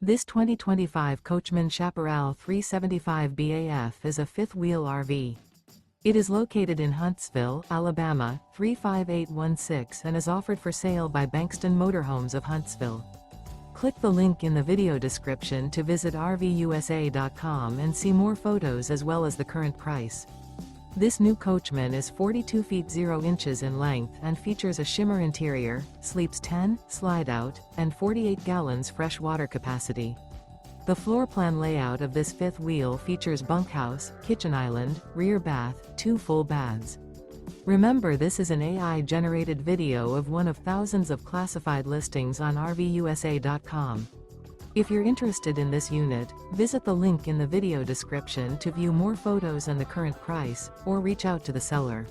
This 2025 Coachmen Chaparral 375 BAF is a fifth-wheel RV. It is located in Huntsville, Alabama, 35816 and is offered for sale by Bankston Motorhomes of Huntsville. Click the link in the video description to visit RVUSA.com and see more photos as well as the current price. This new Coachmen is 42 feet 0 inches in length and features a SHIMMER interior, sleeps 10, Slideout, and 48 gallons fresh water capacity. The floor plan layout of this fifth wheel features bunkhouse, kitchen island, rear bath, 2 full baths. Remember, this is an AI-generated video of one of thousands of classified listings on RVUSA.com. If you're interested in this unit, visit the link in the video description to view more photos and the current price, or reach out to the seller.